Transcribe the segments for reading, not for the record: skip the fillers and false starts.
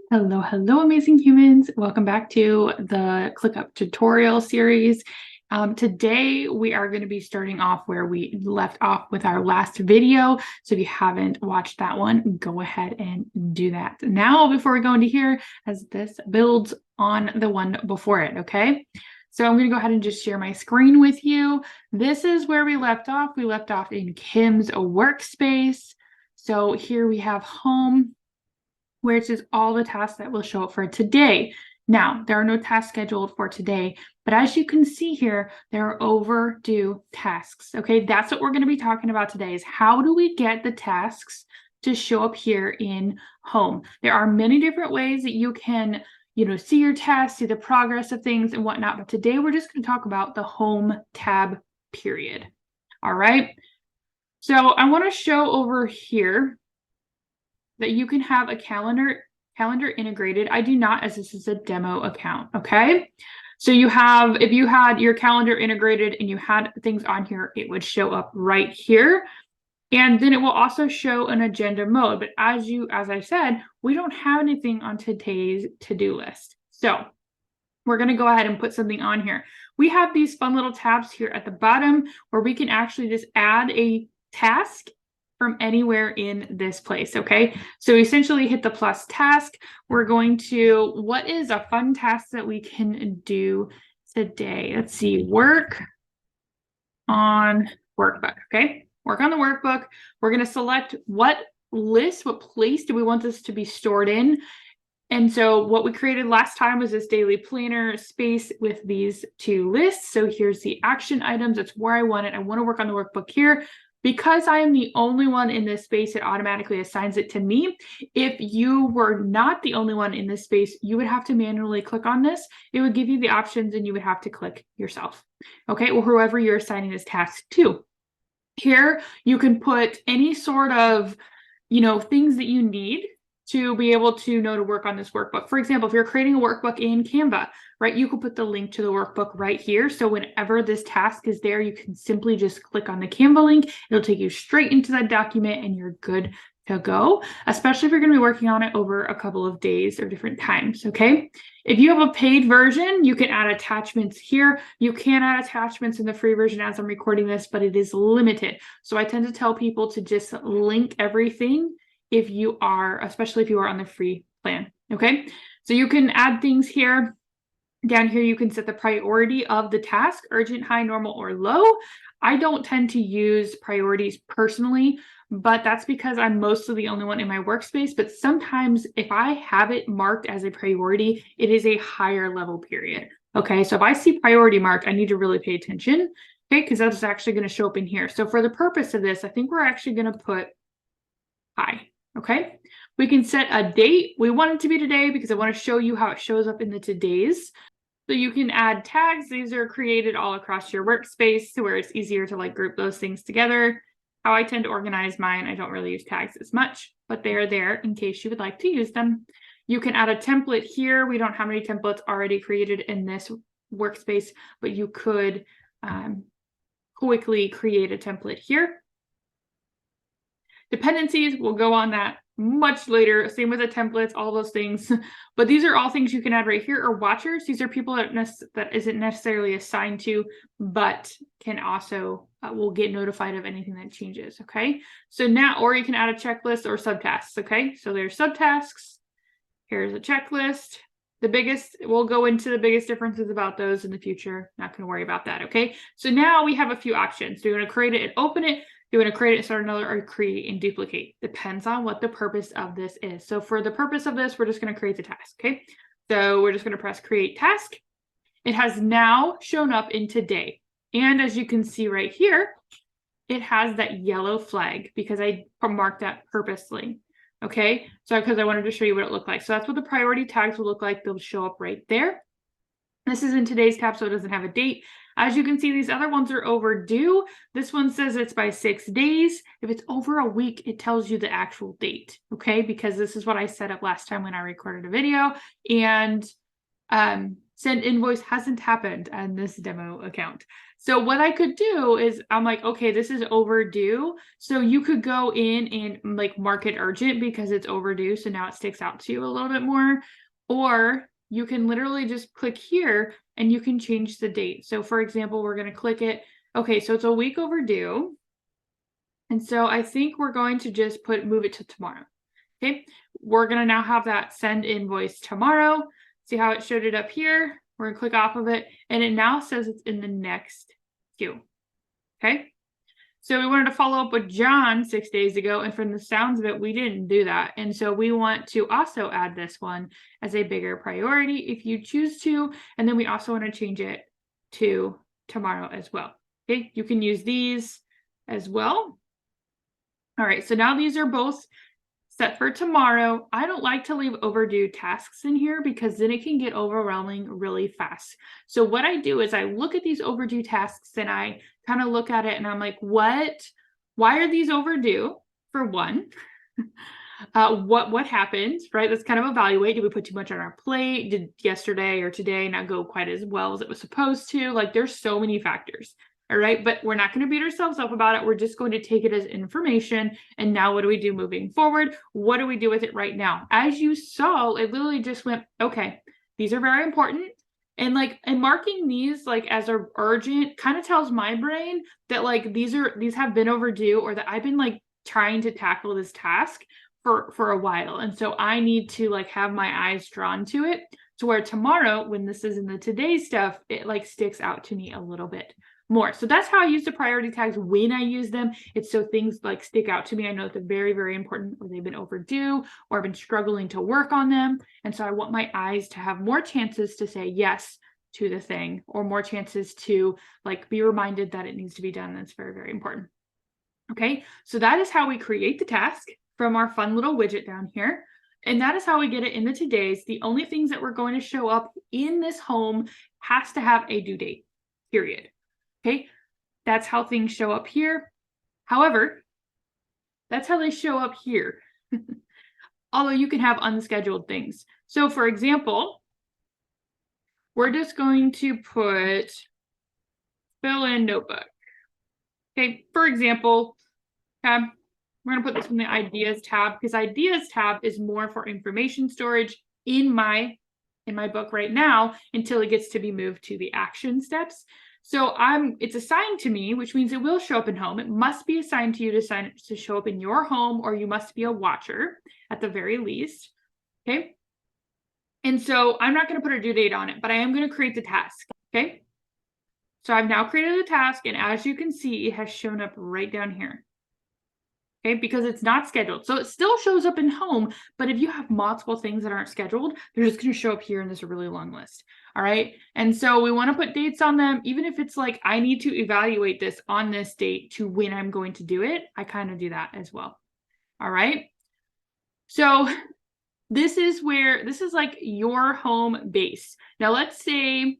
Hello, hello, amazing humans. Welcome back to the ClickUp tutorial series. Today, we are going to be starting off where we left off with our last video. So if you haven't watched that one, go ahead and do that. Now, before we go into here, as this builds on the one before it, okay? So I'm going to go ahead and just share my screen with you. This is where we left off. We left off in Kim's workspace. So here we have home, where it says all the tasks that will show up for today. Now, there are no tasks scheduled for today, but as you can see here, there are overdue tasks. Okay, that's what we're going to be talking about today is how do we get the tasks to show up here in home? There are many different ways that you can, see your tasks, see the progress of things and whatnot, but today we're just going to talk about the home tab period. All right, so I want to show over here that you can have a calendar integrated. I do not, as this is a demo account, okay? So you have, if you had your calendar integrated and you had things on here, it would show up right here. And then it will also show an agenda mode. But as I said, we don't have anything on today's to-do list. So we're going to go ahead and put something on here. We have these fun little tabs here at the bottom where we can actually just add a task from anywhere in this place, okay? So essentially hit the plus task. We're going to, what is a fun task that we can do today? Let's see, work on workbook, okay? Work on the workbook. We're gonna select what list, what place do we want this to be stored in? And so what we created last time was this daily planner space with these two lists. So here's the action items. That's where I want it. I want to work on the workbook here. Because I am the only one in this space, it automatically assigns it to me. If you were not the only one in this space, you would have to manually click on this. It would give you the options and you would have to click yourself. Okay, or whoever you're assigning this task to. Here, you can put any sort of, things that you need to be able to know to work on this workbook. For example, if you're creating a workbook in Canva, right, you could put the link to the workbook right here. So whenever this task is there, you can simply just click on the Canva link. It'll take you straight into that document and you're good to go, especially if you're going to be working on it over a couple of days or different times, okay? If you have a paid version, you can add attachments here. You can add attachments in the free version as I'm recording this, but it is limited. So I tend to tell people to just link everything if you are, especially if you are on the free plan, okay? So you can add things here. Down here, you can set the priority of the task, urgent, high, normal, or low. I don't tend to use priorities personally, but that's because I'm mostly the only one in my workspace. But sometimes if I have it marked as a priority, it is a higher level period. Okay, so if I see priority marked, I need to really pay attention, okay, because that's actually going to show up in here. So for the purpose of this, I think we're actually going to put high. Okay, we can set a date. We want it to be today because I want to show you how it shows up in the today's. So you can add tags. These are created all across your workspace to where it's easier to group those things together. How I tend to organize mine, I don't really use tags as much, but they are there in case you would like to use them. You can add a template here. We don't have any templates already created in this workspace, but you could quickly create a template here. Dependencies, we'll go on that much later. Same with the templates, all those things. But these are all things you can add right here. Or watchers, these are people that isn't necessarily assigned to, but can also will get notified of anything that changes. Okay, so now, or you can add a checklist or subtasks. Okay, so there's subtasks. Here's a checklist. The biggest, we'll go into the biggest differences about those in the future. Not going to worry about that. Okay, so now we have a few options. Do you want to create it and open it? You want to create it, start another, or create and duplicate. Depends on what the purpose of this is. So for the purpose of this, we're just going to create the task, okay? So we're just going to press create task. It has now shown up in today. And as you can see right here, it has that yellow flag because I marked that purposely, okay? So because I wanted to show you what it looked like. So that's what the priority tags will look like. They'll show up right there. This is in today's tab, so it doesn't have a date. As you can see, these other ones are overdue. This one says it's by 6 days. If it's over a week, it tells you the actual date, okay? Because this is what I set up last time when I recorded a video. And send invoice hasn't happened on this demo account. So what I could do is I'm like, okay, this is overdue. So you could go in and like mark it urgent because it's overdue. So now it sticks out to you a little bit more. Or you can literally just click here and you can change the date. So for example, we're going to click it. Okay, so it's a week overdue. And so I think we're going to just move it to tomorrow. Okay, we're going to now have that send invoice tomorrow. See how it showed it up here? We're going to click off of it, and it now says it's in the next queue. Okay, so we wanted to follow up with John 6 days ago, and from the sounds of it, we didn't do that. And so we want to also add this one as a bigger priority if you choose to. And then we also want to change it to tomorrow as well. Okay, you can use these as well. All right, so now these are both set for tomorrow. I don't like to leave overdue tasks in here because then it can get overwhelming really fast. So what I do is I look at these overdue tasks and I kind of look at it and I'm like, why are these overdue? For one, what happened, right? Let's kind of evaluate. Did we put too much on our plate? Did yesterday or today not go quite as well as it was supposed to? Like there's so many factors. All right, but we're not going to beat ourselves up about it. We're just going to take it as information. And now what do we do moving forward? What do we do with it right now? As you saw, it literally just went, okay, these are very important. And marking these like as a urgent kind of tells my brain that like these have been overdue, or that I've been like trying to tackle this task for a while. And so I need to like have my eyes drawn to it, to where tomorrow, when this is in the today stuff, it like sticks out to me a little bit more. So that's how I use the priority tags when I use them. It's so things like stick out to me. I know that they're very, very important, or they've been overdue, or I've been struggling to work on them. And so I want my eyes to have more chances to say yes to the thing, or more chances to like be reminded that it needs to be done. That's very, very important. Okay, so that is how we create the task from our fun little widget down here. And that is how we get it in the today's. The only things that we're going to show up in this home has to have a due date, period. Okay, that's how things show up here. However, that's how they show up here. Although you can have unscheduled things. So for example, we're just going to put fill in notebook. Okay, for example, we're going to put this in the ideas tab, because ideas tab is more for information storage in my book right now until it gets to be moved to the action steps. So it's assigned to me, which means it will show up in home. It must be assigned to you to show up in your home, or you must be a watcher at the very least. Okay. And so I'm not going to put a due date on it, but I am going to create the task. Okay. So I've now created a task, and as you can see, it has shown up right down here. Okay, because it's not scheduled. So it still shows up in home, but if you have multiple things that aren't scheduled, they're just going to show up here in this really long list. All right. And so we want to put dates on them, even if it's like, I need to evaluate this on this date to when I'm going to do it. I kind of do that as well. All right. So this is like your home base. Now, let's say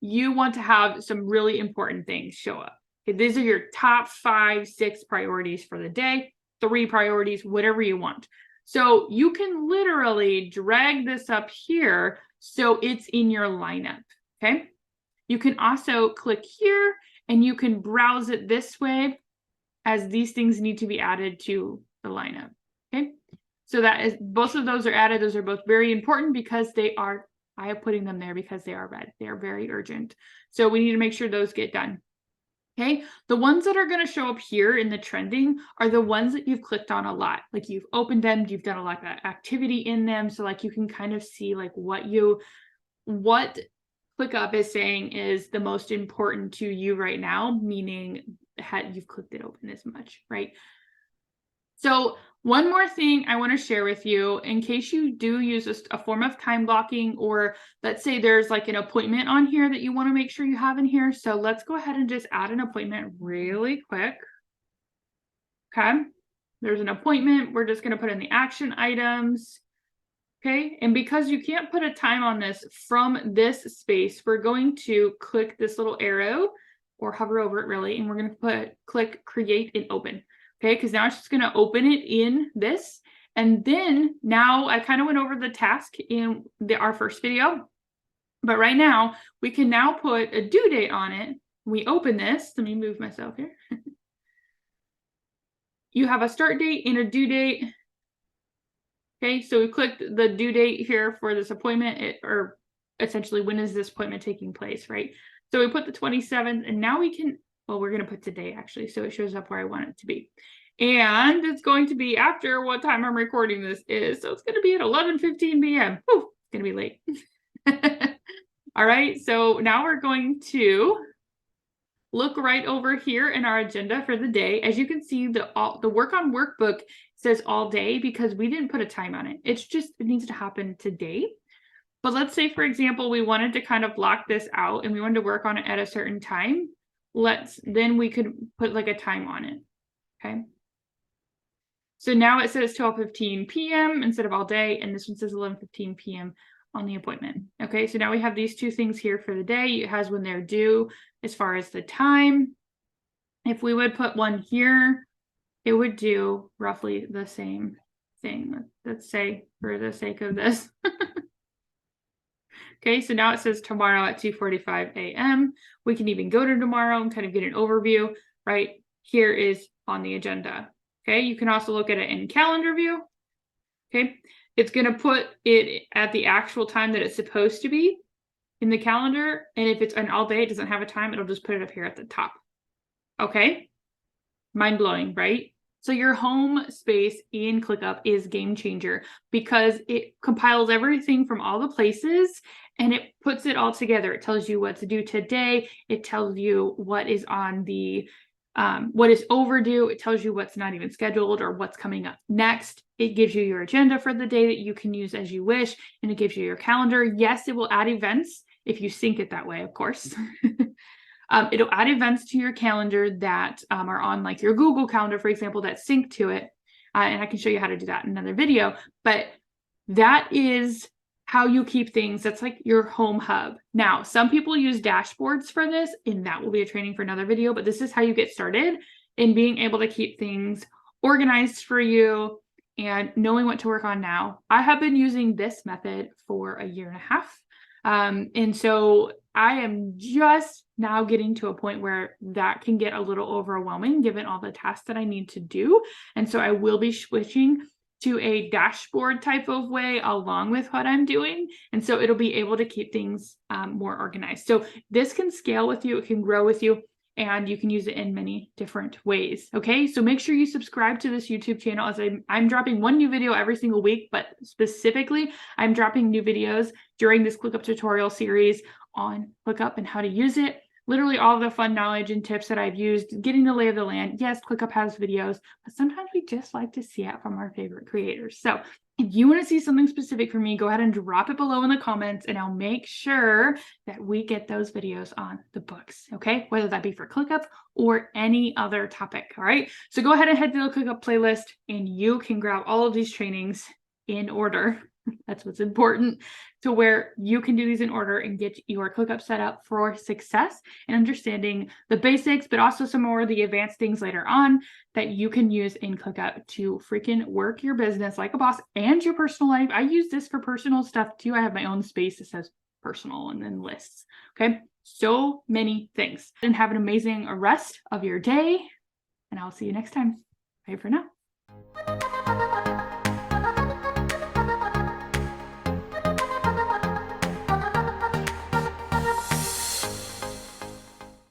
you want to have some really important things show up. Okay, these are your top 5, 6 priorities for the day. 3 priorities, whatever you want. So you can literally drag this up here so it's in your lineup, okay? You can also click here and you can browse it this way, as these things need to be added to the lineup, okay? So that is, both of those are added. Those are both very important because I am putting them there because they are red. They are very urgent. So we need to make sure those get done. Okay, the ones that are going to show up here in the trending are the ones that you've clicked on a lot. Like you've opened them, you've done a lot of activity in them. So like you can kind of see like what ClickUp is saying is the most important to you right now, meaning you've clicked it open as much, right? So one more thing I want to share with you, in case you do use a form of time blocking, or let's say there's like an appointment on here that you want to make sure you have in here. So let's go ahead and just add an appointment really quick. Okay, there's an appointment. We're just going to put in the action items. Okay, and because you can't put a time on this from this space, we're going to click this little arrow or hover over it really, and we're going to click create and open. Okay, because now it's just going to open it in this. And then now I kind of went over the task in our first video. But right now, we can now put a due date on it. We open this. Let me move myself here. You have a start date and a due date. Okay, so we clicked the due date here for this appointment, or essentially when is this appointment taking place, right? So we put the 27th, and now we can, well, we're going to put today actually, so it shows up where I want it to be. And it's going to be after what time I'm recording this is. So it's going to be at 11:15 p.m. Whew, it's going to be late. All right, so now we're going to look right over here in our agenda for the day. As you can see, the work on workbook says all day because we didn't put a time on it. It's just, it needs to happen today. But let's say, for example, we wanted to kind of block this out and we wanted to work on it at a certain time. Then we could put like a time on it. Okay. So now it says 12:15 p.m. instead of all day, and this one says 11:15 p.m. on the appointment. Okay, so now we have these two things here for the day. It has when they're due as far as the time. If we would put one here, it would do roughly the same thing. Let's say for the sake of this. Okay, so now it says tomorrow at 2:45 a.m. We can even go to tomorrow and kind of get an overview. Right here is on the agenda. Okay, you can also look at it in calendar view. Okay, it's going to put it at the actual time that it's supposed to be in the calendar. And if it's an all day, it doesn't have a time, it'll just put it up here at the top. Okay, mind blowing, right? So your home space in ClickUp is game changer because it compiles everything from all the places and it puts it all together. It tells you what to do today. It tells you what is on the what is overdue. It tells you what's not even scheduled or what's coming up next. It gives you your agenda for the day that you can use as you wish, and it gives you your calendar. Yes, it will add events if you sync it that way, of course. It'll add events to your calendar that are on like your Google Calendar, for example, that sync to it. And I can show you how to do that in another video. But that is how you keep things. That's like your home hub. Now, some people use dashboards for this, and that will be a training for another video, but this is how you get started in being able to keep things organized for you and knowing what to work on now. I have been using this method for a year and a half. And so I am just now getting to a point where that can get a little overwhelming given all the tasks that I need to do. And so I will be switching to a dashboard type of way along with what I'm doing. And so it'll be able to keep things more organized. So this can scale with you, it can grow with you, and you can use it in many different ways. Okay, so make sure you subscribe to this YouTube channel as I'm dropping one new video every single week, but specifically I'm dropping new videos during this ClickUp tutorial series on ClickUp and how to use it. Literally all the fun knowledge and tips that I've used, getting the lay of the land. Yes, ClickUp has videos, but sometimes we just like to see it from our favorite creators. So if you want to see something specific from me, go ahead and drop it below in the comments and I'll make sure that we get those videos on the books, okay? Whether that be for ClickUp or any other topic, all right? So go ahead and head to the ClickUp playlist and you can grab all of these trainings in order. That's what's important, to where you can do these in order and get your ClickUp set up for success and understanding the basics, but also some more of the advanced things later on that you can use in ClickUp to freaking work your business like a boss and your personal life. I use this for personal stuff too. I have my own space that says personal and then lists. Okay, so many things. And have an amazing rest of your day, and I'll see you next time. Bye for now.